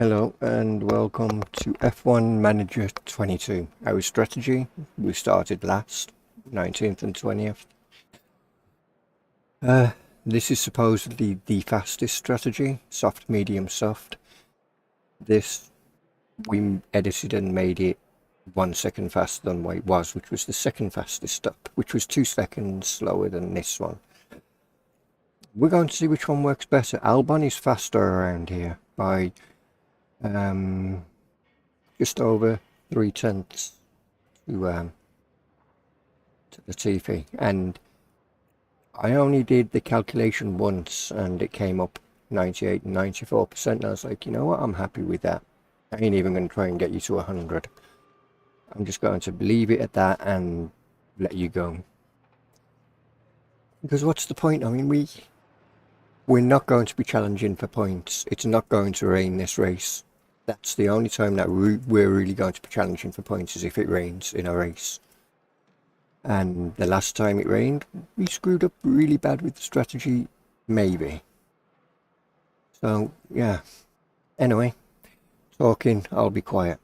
Hello and welcome to F1 Manager 22. Our strategy, we started last, 19th and 20th. This is supposedly the fastest strategy, soft, medium, soft. This, we edited and made it 1 second faster than what it was, which was the second fastest up, which was 2 seconds slower than this one. We're going to see which one works better. Albon is faster around here by just over 3/10 to the TV, and I only did the calculation once and it came up 98 and 94%, and I was like, you know what, I'm happy with that. I ain't even going to try and get you to 100. I'm just going to leave it at that and let you go, because what's the point? I mean, we're not going to be challenging for points. It's not going to rain this race. That's the only time that we're really going to be challenging for points, is if it rains in a race. And the last time it rained, we screwed up really bad with the strategy, maybe. So, yeah. Anyway, talking, I'll be quiet.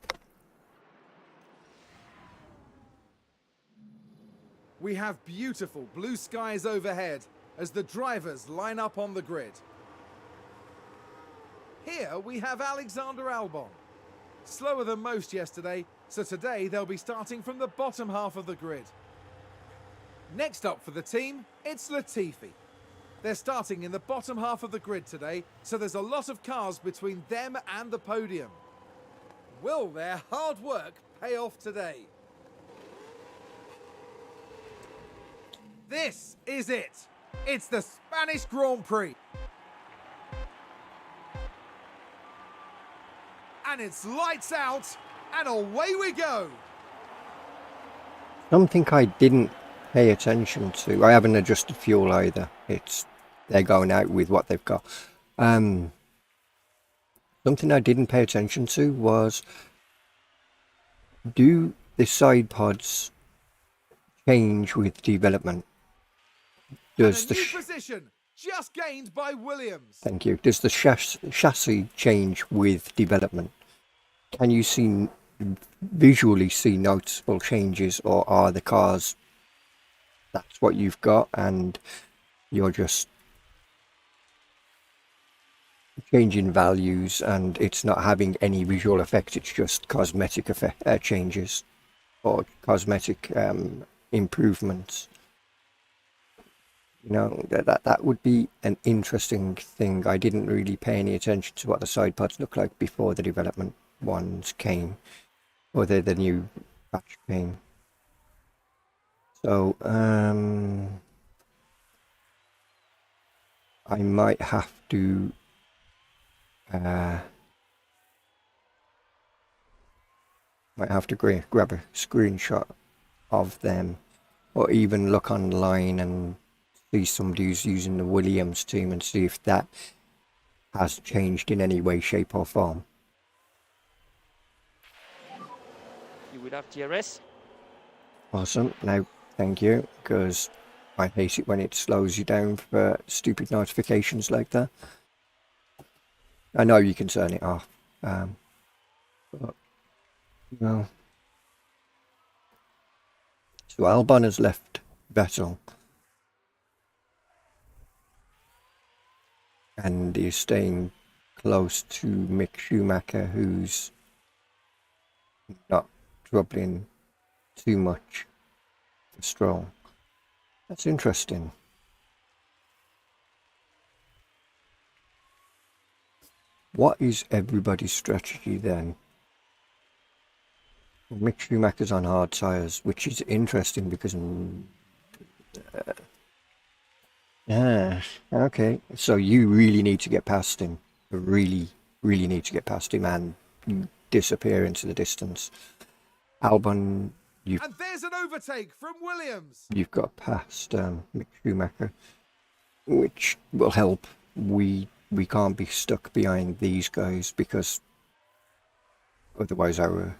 We have beautiful blue skies overhead as the drivers line up on the grid. Here we have Alexander Albon. Slower than most yesterday, so today they'll be starting from the bottom half of the grid. Next up for the team, it's Latifi. They're starting in the bottom half of the grid today, so there's a lot of cars between them and the podium. Will their hard work pay off today? This is it. It's the Spanish Grand Prix. And it's lights out, and away we go. Something I didn't pay attention to. I haven't adjusted fuel either. They're going out with what they've got. Something I didn't pay attention to was, do the side pods change with development? Does and a new position just gained by Williams. Thank you. Does the chassis change with development? Can you visually see noticeable changes, or are the cars, that's what you've got and you're just changing values and it's not having any visual effect, it's just cosmetic changes or cosmetic improvements? You know, that would be an interesting thing. I didn't really pay any attention to what the side pods look like before the development ones came, or the new batch came. So I might have to grab a screenshot of them, or even look online and see somebody who's using the Williams team and see if that has changed in any way, shape or form. You will have DRS. Awesome. Now, thank you, because I hate it when it slows you down for stupid notifications like that. I know you can turn it off, but no. So Albon has left Vettel and is staying close to Mick Schumacher, who's not troubling too much for Stroll. That's interesting. What is everybody's strategy then? Well, Mick Schumacher's on hard tyres, which is interesting because okay, so you really need to get past him. Really need to get past him and disappear into the distance. Albon, and there's an overtake from Williams. You've got past Mick Schumacher, which will help. We can't be stuck behind these guys, because otherwise our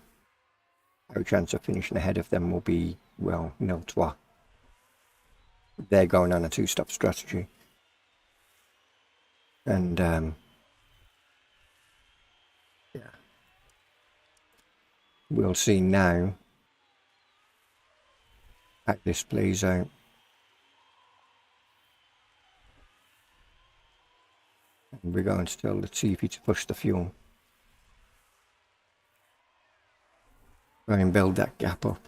chance of finishing ahead of them will be, well, nil trois. They're going on a two-stop strategy, and we'll see now how this plays out. And we're going to tell Latifi to push the fuel. Try and build that gap up.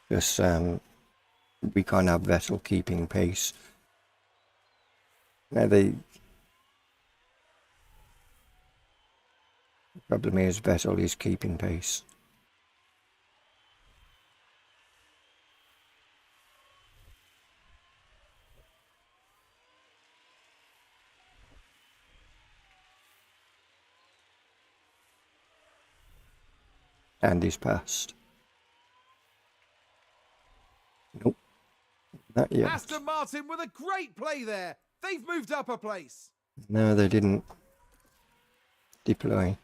Because we can't have Vettel keeping pace. Now the problem is Vettel is keeping pace. And he's passed. Nope, not yet. Aston Martin with a great play there. They've moved up a place. No, they didn't deploy.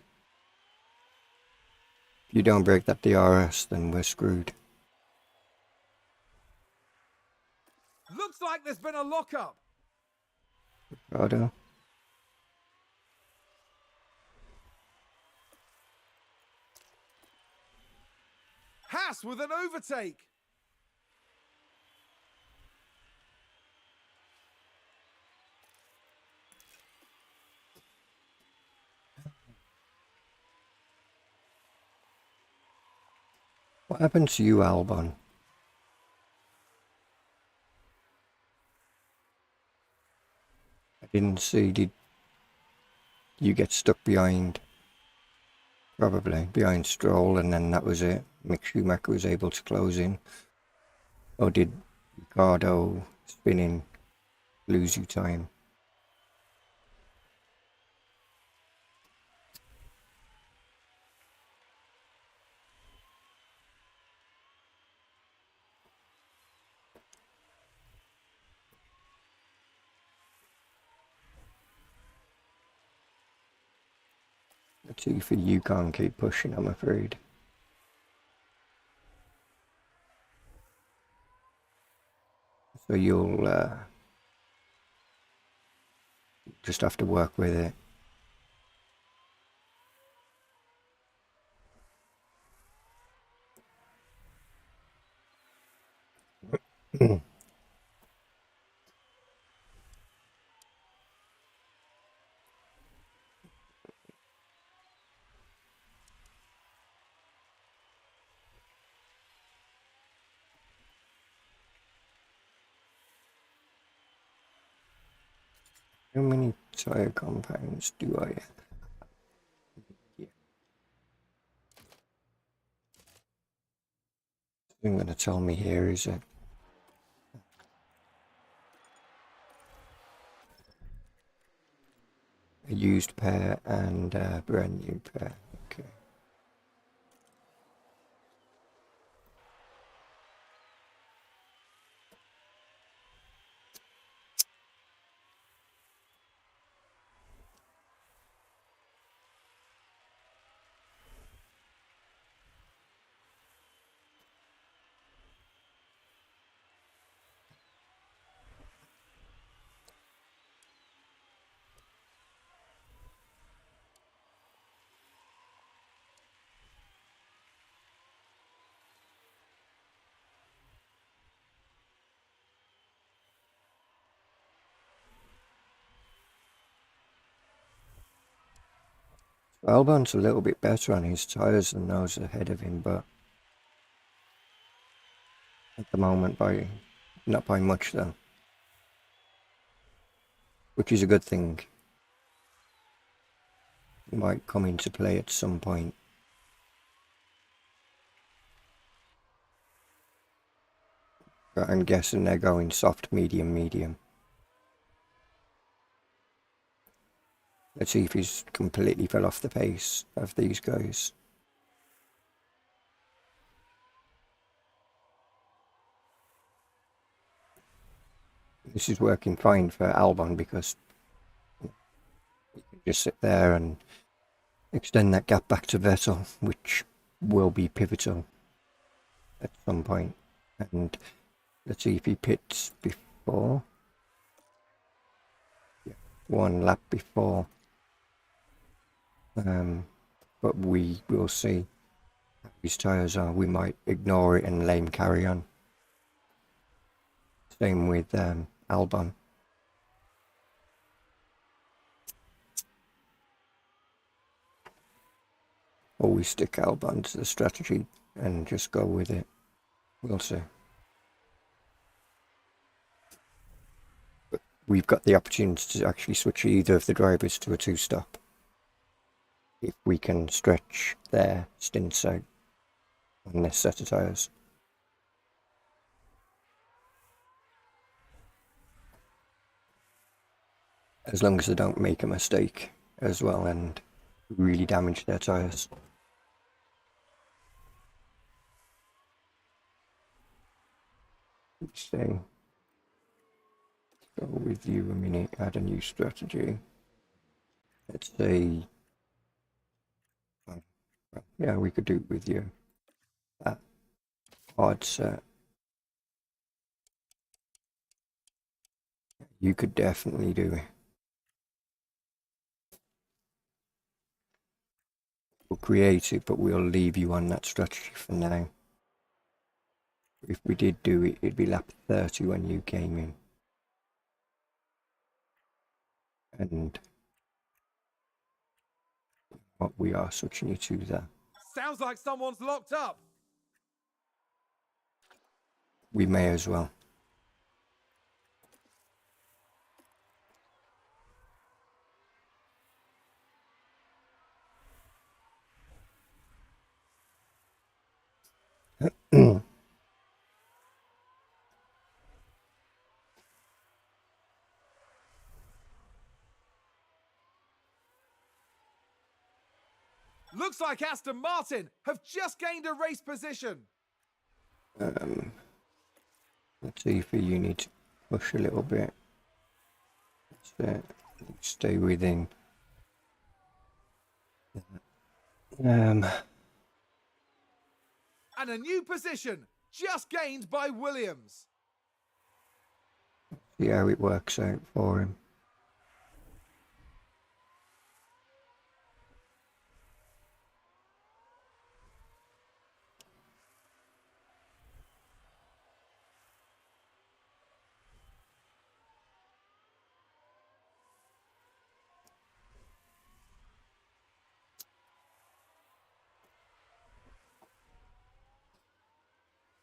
If you don't break that DRS, then we're screwed. Looks like there's been a lockup. Ricardo. Haas with an overtake. What happened to you, Albon? I didn't see. Did you get stuck behind? Probably behind Stroll, and then that was it. Mick Schumacher was able to close in. Or did Ricardo spinning lose you time? Latifi, you can't keep pushing, I'm afraid. So you'll just have to work with it. How many tire compounds do I have? Yeah. Thing going to tell me here is it a used pair and a brand new pair. Okay. Albon's a little bit better on his tyres than those ahead of him, but at the moment not by much though, which is a good thing. It might come into play at some point. But I'm guessing they're going soft, medium, medium. Let's see if he's completely fell off the pace of these guys. This is working fine for Albon because you can just sit there and extend that gap back to Vettel, which will be pivotal at some point. And let's see if he pits before. one lap before. But we will see how his tyres are. We might ignore it and let him carry on. Same with Albon. Always stick Albon to the strategy and just go with it. We'll see. But we've got the opportunity to actually switch either of the drivers to a two-stop if we can stretch their stints out on this set of tyres. As long as they don't make a mistake as well and really damage their tyres. Let's see. Go with you a minute, add a new strategy. Let's say, well, yeah, we could do it with you. That hard set. You could definitely do it. We'll create it, but we'll leave you on that strategy for now. If we did do it, it'd be lap 30 when you came in. And what we are switching you to that. Sounds like someone's locked up. We may as well. Looks like Aston Martin have just gained a race position. Let's see if you need to push a little bit. That's it. Stay within. And a new position just gained by Williams. See how it works out for him.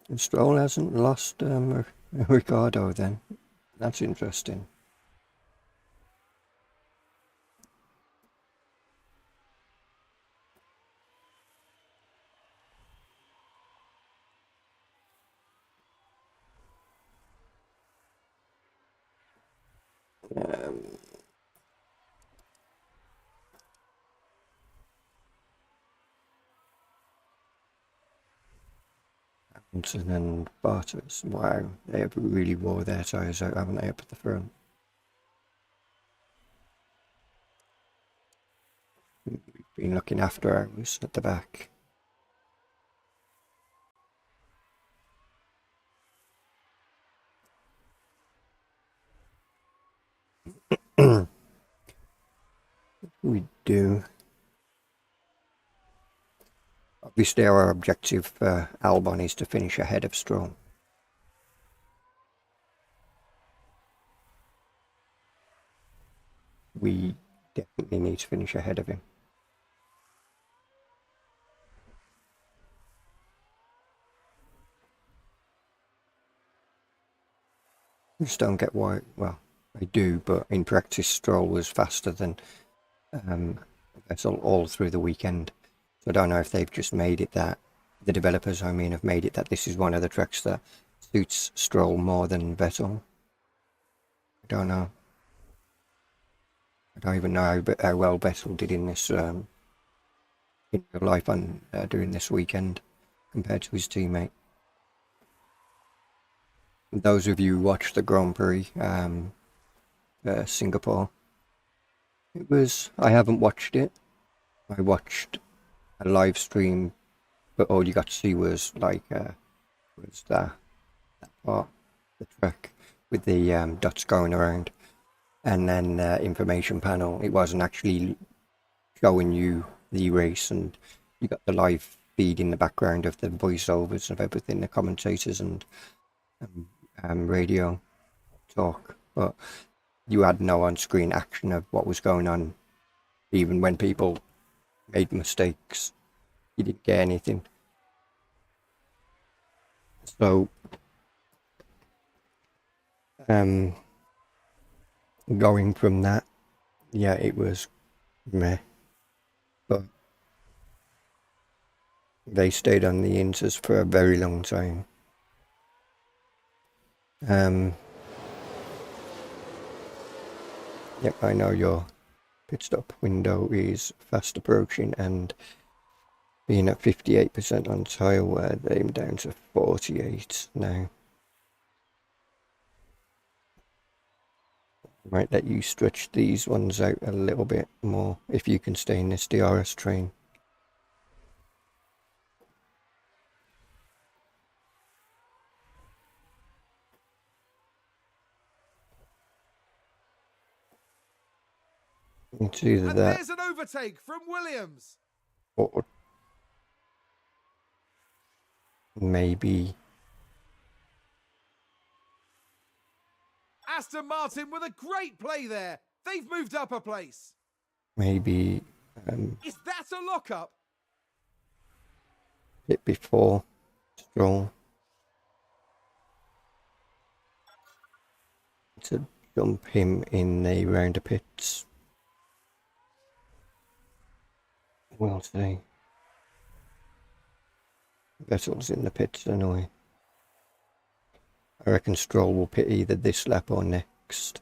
And Stroll hasn't lost Ricardo then. That's interesting. Hamilton and Bottas, wow, they have really wore their tyres out, haven't they, up at the front? We've been looking after ours at the back. We do. Obviously our objective for Albon is to finish ahead of Stroll. We definitely need to finish ahead of him. I just don't get why, well, I do, but in practice Stroll was faster than Vettel all through the weekend. So I don't know if they've just made it that, the developers, I mean, have made it that this is one of the tracks that suits Stroll more than Vettel. I don't know. I don't even know how well Vettel did in this, in real life on during this weekend compared to his teammate. Those of you who watched the Grand Prix, Singapore, it was, I haven't watched it. I watched a live stream, but all you got to see was like was that part, the track with the dots going around. and then information panel. It wasn't actually showing you the race, and you got the live feed in the background of the voiceovers of everything, the commentators and radio talk, but you had no on-screen action of what was going on. Even when people made mistakes, you didn't get anything. So going from that, yeah, it was meh, but they stayed on the Inters for a very long time. Yep, I know your pit stop window is fast approaching, and being at 58% on tyre wear, they're down to 48 now. Might let you stretch these ones out a little bit more if you can stay in this DRS train. It's either And that there's an overtake from Williams. or maybe Aston Martin with a great play there. They've moved up a place. Is that a lockup? bit before Stroll to jump him in the round of pits. We'll see. Vettel's in the pits anyway. I reckon Stroll will pit either this lap or next.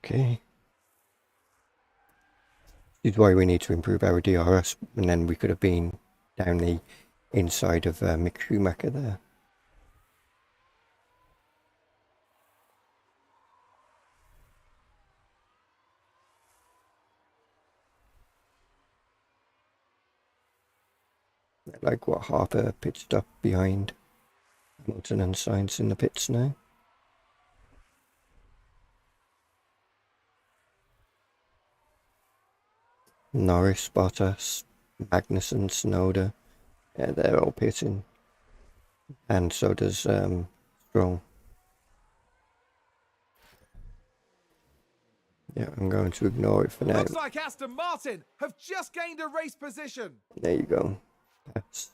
Okay. This is why we need to improve our DRS, and then we could have been down the inside of Mick Schumacher there. Like what, half a pit stop behind Hamilton and Sainz in the pits now. Norris, Bottas, Magnussen, Tsunoda, yeah, they're all pitting, and so does Stroll. Yeah, I'm going to ignore it for now. Looks like Aston Martin have just gained a race position. There you go. Passed.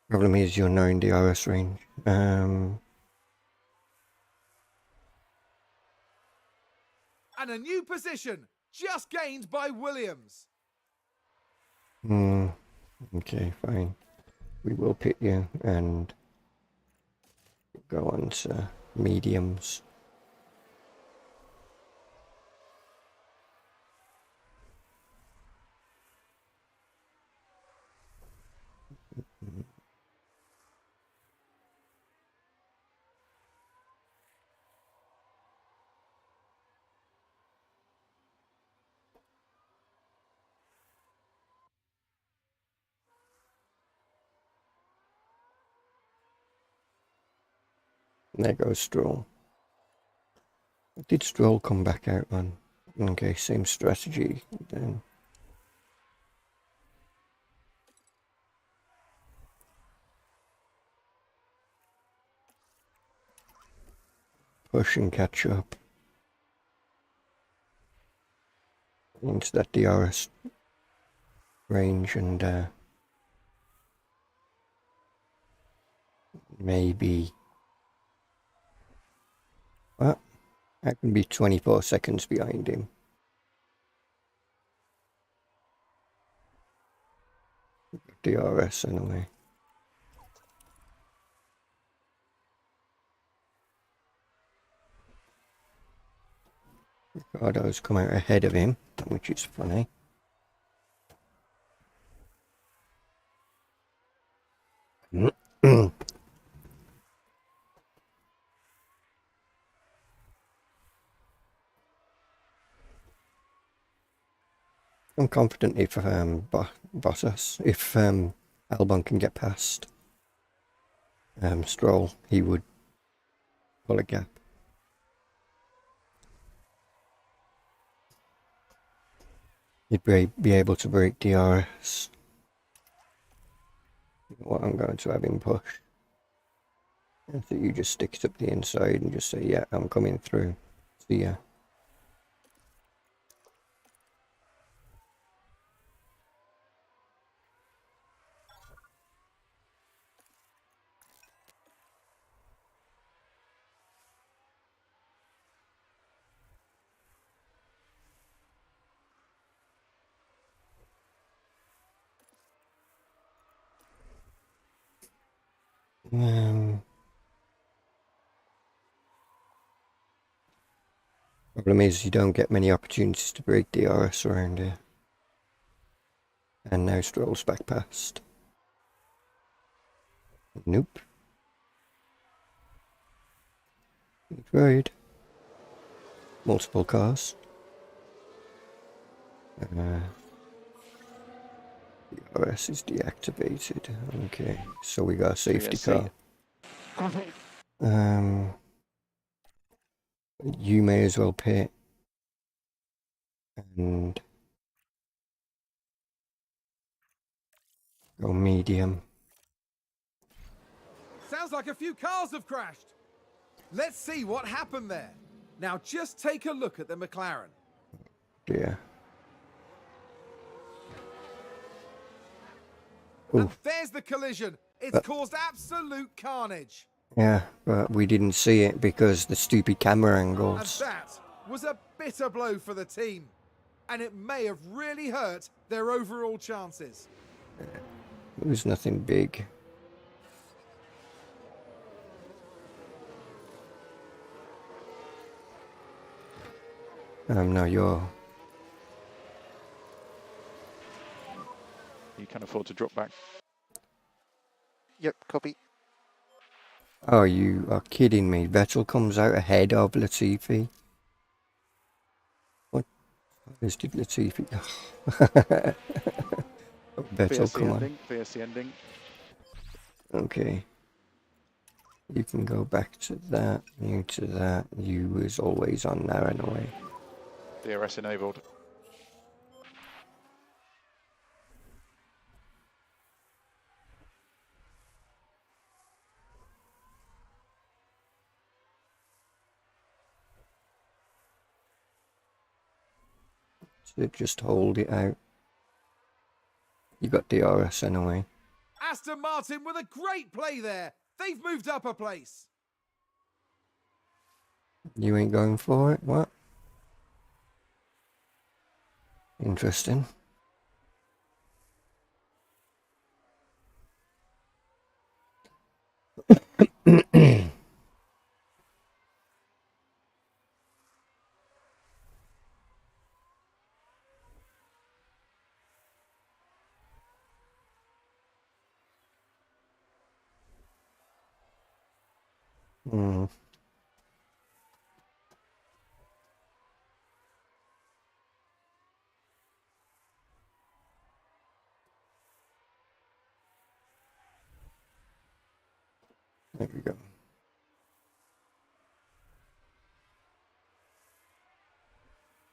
Problem is you're now in DRS range. And a new position just gained by Williams. Okay, fine. We will pit you and go on to mediums. There goes Stroll. Did Stroll come back out on? Okay, same strategy then. Push and catch up into that DRS range, and maybe, well, I can be 24 seconds behind him. DRS anyway. Ricardo's come out ahead of him, which is funny. I'm confident if Bottas, if Albon can get past Stroll, he would pull a gap. He'd be able to break DRS. What I'm going to have him push. So you just stick it up the inside and just say, yeah, I'm coming through. See ya. Problem is you don't get many opportunities to break DRS around here. And now Stroll's back past. Nope. He tried. Multiple cars. DRS is deactivated. Okay, so we got a safety car. You may as well pit and go medium. Sounds like a few cars have crashed. Let's see what happened there. Now just take a look at the McLaren. Yeah. And there's the collision. It's caused absolute carnage. Yeah, but we didn't see it because the stupid camera angles. And that was a bitter blow for the team. And it may have really hurt their overall chances. It was nothing big. No, you're... You can afford to drop back. Yep, copy. Oh, you are kidding me. Vettel comes out ahead of Latifi. What did Latifi... Vettel, VSC come ending, VSC ending. on. Okay. You can go back to that, you to that. You was always on there anyway. DRS enabled. So just hold it out. You got DRS anyway. Aston Martin with a great play there. They've moved up a place. You ain't going for it? What? Interesting. Hmm. There we go.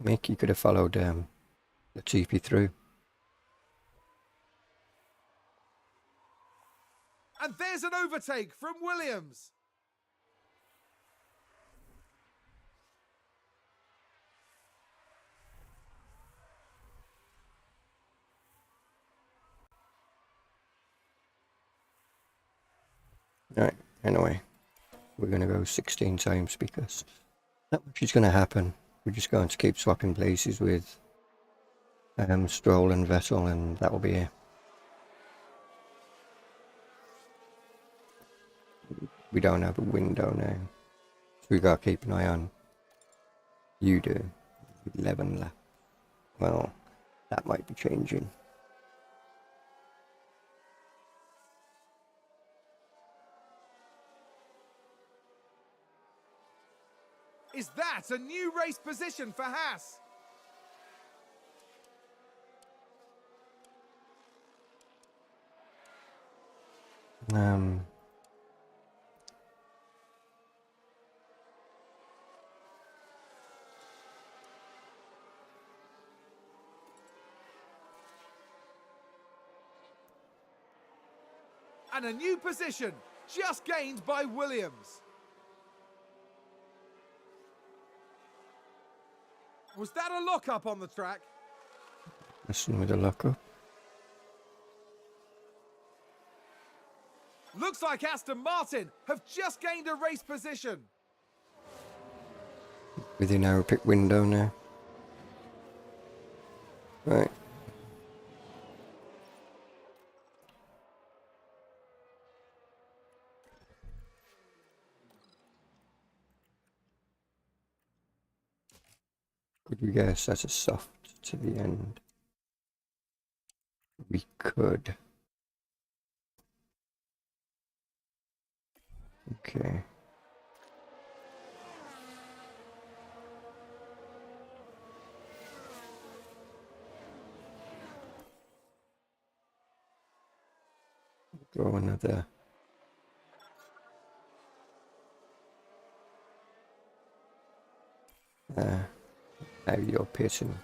Mick, you could have followed the TP through. And there's an overtake from Williams. Right, anyway. We're going to go 16 times because not much is going to happen. We're just going to keep swapping places with Stroll and Vettel, and that'll be it. We don't have a window now, so we got to keep an eye on. You do. 11 laps. Well, that might be changing. Is that a new race position for Haas? Um, And a new position, just gained by Williams. Was that a lock-up on the track? messing with the lockup. Looks like Aston Martin have just gained a race position. Within our pit window now. Right. Could we get a set of soft to the end? We could. Okay. Go another. Now you're pitting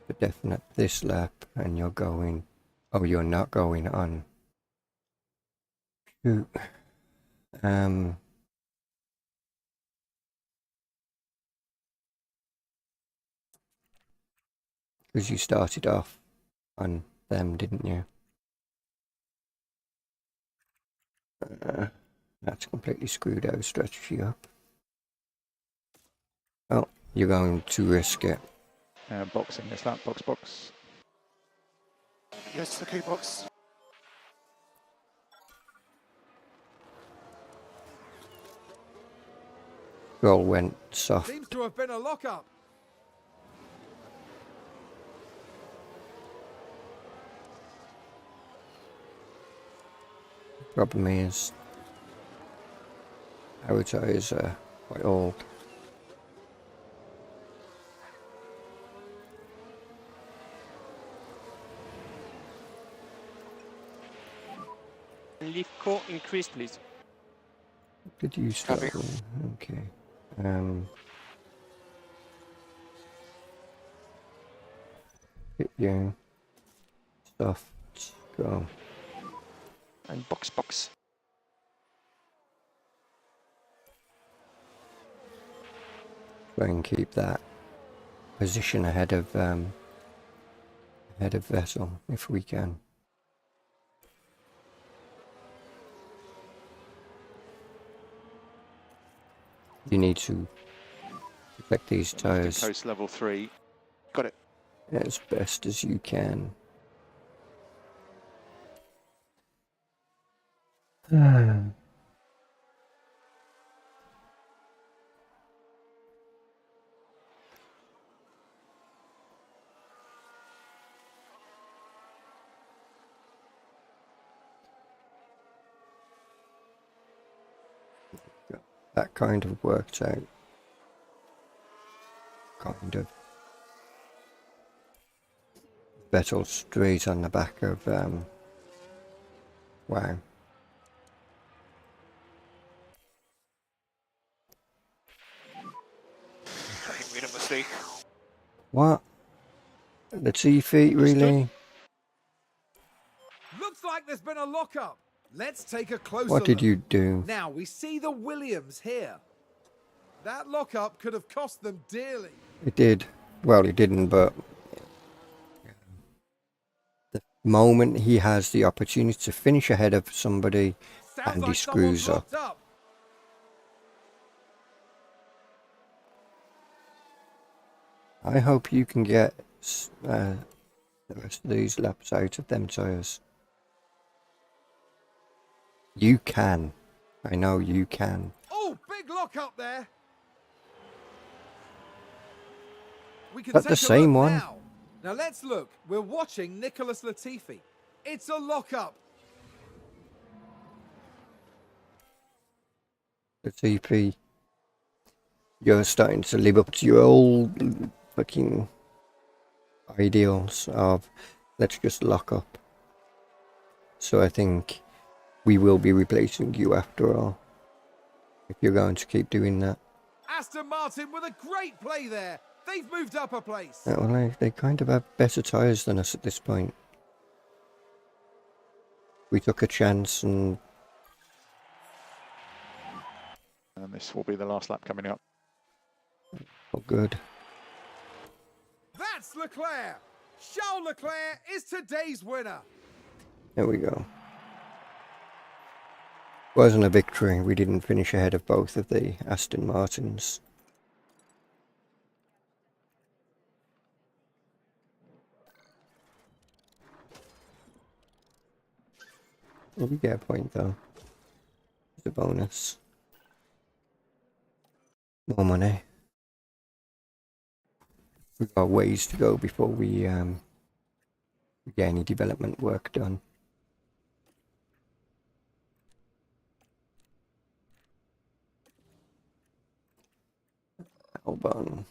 for definite this lap and you're going. Oh, you're not going on. Shoot. Because you started off on them, didn't you? That's completely screwed our strategy up. Oh, you're going to risk it. Boxing this lap, box. Yes, okay, box. Roll went soft. Seems to have been a lock-up. Problem is, our tyres are quite old. Leaf core increase, please. Did you start? Copy. Okay. Hit you. Soft. Go. And box. Try and keep that position ahead of Vettel if we can. You need to protect these tyres Coast level 3. Got it. as best as you can. That kind of worked out. Kind of. Vettel straight on the back of wow. I made a mistake. What? The T-feet, really? Looks like there's been a lock-up. Let's take a closer What did look. you do? Now we see the Williams here. That lock-up could have cost them dearly. It did. Well, it didn't, but the moment he has the opportunity to finish ahead of somebody Sounds and he like screws someone's up. locked up. I hope you can get the rest of these laps out of them tyres. You can. I know you can. Oh, big lock-up there. We can But take the a same look one. now. Now let's look. We're watching Nicholas Latifi. It's a lock-up. The TP. You're starting to live up to your old fucking ideals of let's just lock up. So I think we will be replacing you after all. If you're going to keep doing that. Aston Martin with a great play there. They've moved up a place. Well, they kind of have better tyres than us at this point. We took a chance and this will be the last lap coming up. oh, good. That's Leclerc. Charles Leclerc is today's winner. There we go. Wasn't a victory. We didn't finish ahead of both of the Aston Martins. Well, we get a point though. It's a bonus. More money. We've got ways to go before we get any development work done. Albon.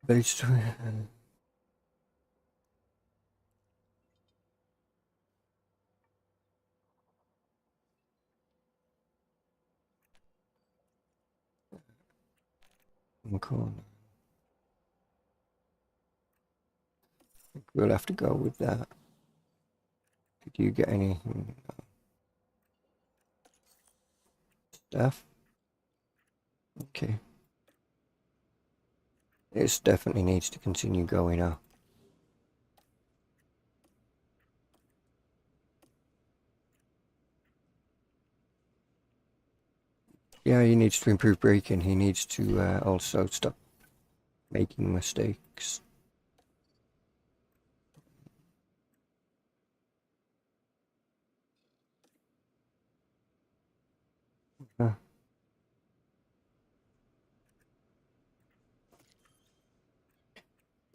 Base. Corner. We'll have to go with that. Did you get any stuff? Okay. This definitely needs to continue going up. Yeah, he needs to improve braking. He needs to also stop making mistakes.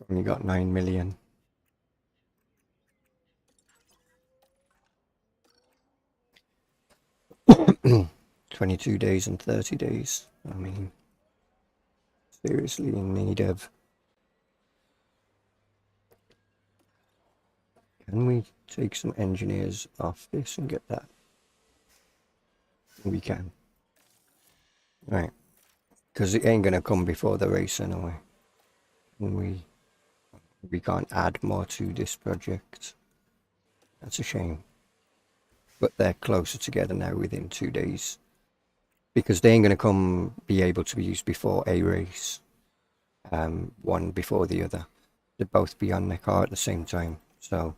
Only got 9 million. $22 days and 30 days. I mean, seriously in need of. Can we take some engineers off this and get that? We can. Right. Because it ain't gonna come before the race anyway. And we can't add more to this project. That's a shame. But they're closer together now within 2 days. Because they ain't gonna be able to be used before a race. One before the other. They'll both be on their car at the same time. So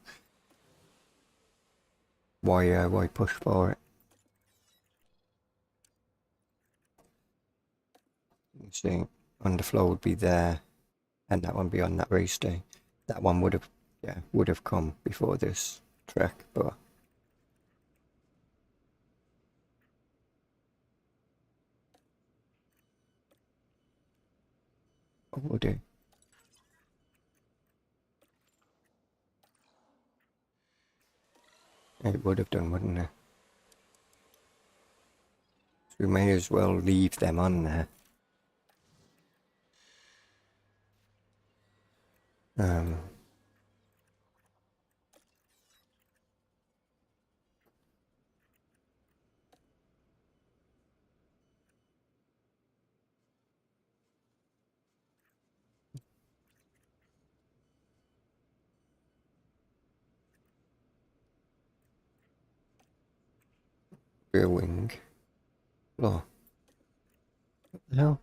why push for it? Let's see, underflow would be there, and that one be on that race day. That one would have come before this track, but would it? It would have done, wouldn't it? So we may as well leave them on there. Rear wing. Oh. What the hell?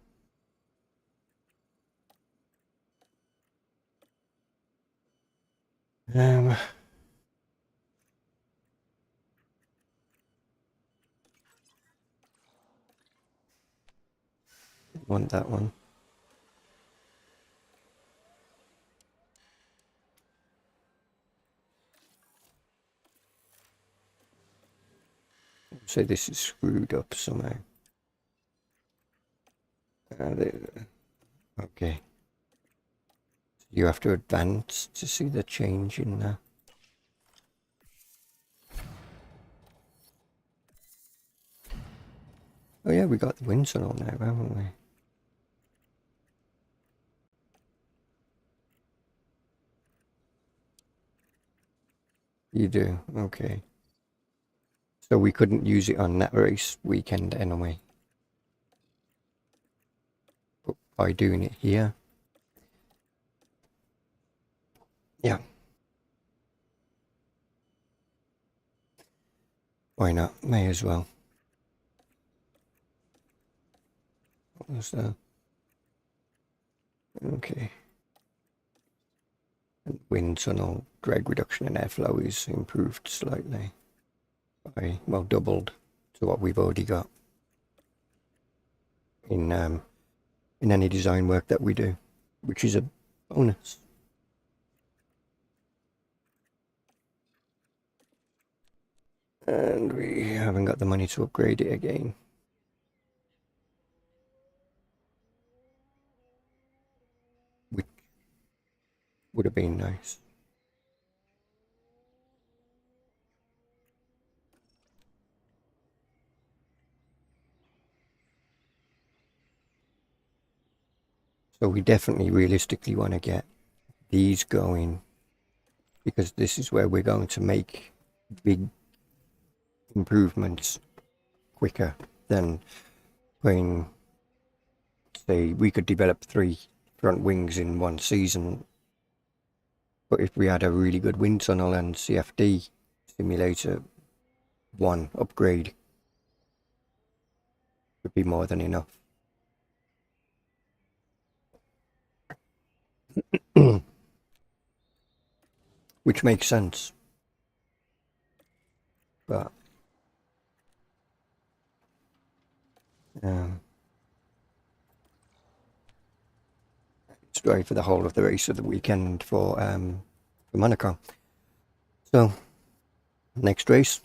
Want that one. So this is screwed up somehow. Okay. You have to advance to see the change in there. Oh yeah, we got the wind tunnel now, haven't we? You do? Okay. So we couldn't use it on that race weekend anyway. But by doing it here. Yeah. Why not? May as well. What was that? Okay. And wind tunnel drag reduction and airflow is improved slightly. By, well, doubled to what we've already got in any design work that we do, which is a bonus. And we haven't got the money to upgrade it again. Which would have been nice. So we definitely realistically want to get these going, because this is where we're going to make big improvements quicker than when, say, we could develop 3 front wings in one season. But if we had a really good wind tunnel and CFD simulator 1 upgrade, would be more than enough. Which makes sense. But it's going for the whole of the race of the weekend for Monaco. So next race,